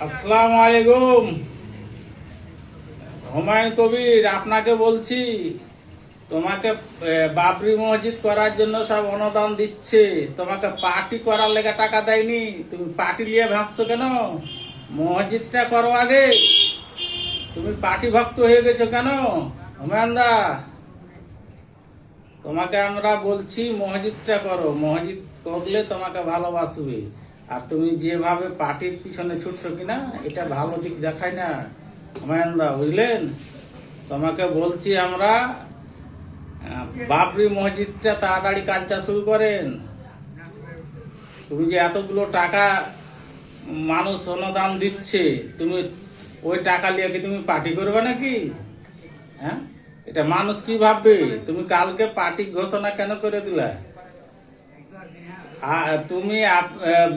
আসসালামু আলাইকুম। হুমায়ুন কবির আপনাকে বলছি, তোমাকে বাবরি মসজিদ করার জন্য সব অনুদান দিচ্ছে, তোমাকে পার্টি করার লেগে টাকা দেয়নি। তুমি পার্টি নিয়ে ভাসছো কেন? মসজিদটা করো আগে। তুমি পার্টি ভক্ত হয়ে গেছো কেন হুমায়ুন দা? তোমাকে আমরা বলছি মসজিদটা করো, মসজিদ করলে তোমাকে ভালোবাসবে। আর তুমি যেভাবে পার্টির পিছনে ছুটছো কিনা, এটা ভালো দিক দেখায় না হুমায়ুন দা, বুঝলেন? তোমাকে বলছি আমরা, বাবরি মসজিদটা তাড়াতাড়ি কাজটা শুরু করেন। তুমি যে এতগুলো টাকা মানুষ অনুদান দিচ্ছে, তুমি ওই টাকা নিয়ে কি তুমি পার্টি করবে নাকি? হ্যাঁ, এটা মানুষ কি ভাববে? তুমি কালকে পার্টি ঘোষণা কেন করে দিলা? তুমি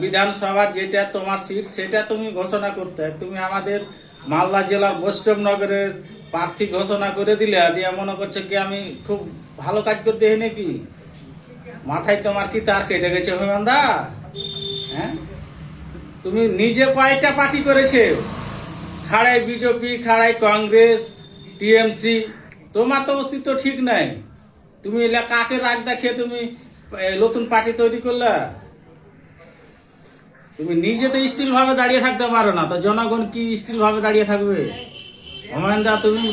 বিধানসভার যেটা তোমার সিট, সেটা তুমি ঘোষণা করতে। তুমি আমাদের মালদা জেলার বৈষ্ণবনগরের প্রার্থী ঘোষণা করে দিলে, দিয়ে মনে করছে কি আমি খুব ভালো কাজ করতে হয় নাকি? মাথায় তোমার কি তার কেটে গেছে হুমায়ুনদা? হ্যাঁ, তুমি নিজে কয়েকটা পার্টি করেছে, খাড়াই বিজেপি, খাড়াই কংগ্রেস, টিএমসি। তোমার তো অস্তিত্ব ঠিক নাই। তুমি এলা কাকে রাগ দেখিয়ে তুমি নতুন পার্টি তৈরি করলা? তুমি নিজে তো স্টিল ভাবে দাঁড়িয়ে থাকতে পারো না, তো জনগণ কি স্টিল ভাবে দাঁড়িয়ে থাকবে? হুমায়ুন দা, তুমি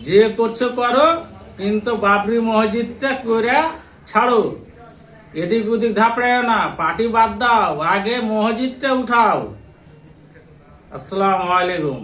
যে করছো করো, কিন্তু বাবরি মসজিদটা করে ছাড়ো। এদিক ওদিক ধাপড়ায় না, পার্টি বাদ দাও, আগে মসজিদটা উঠাও। আসসালামু আলাইকুম।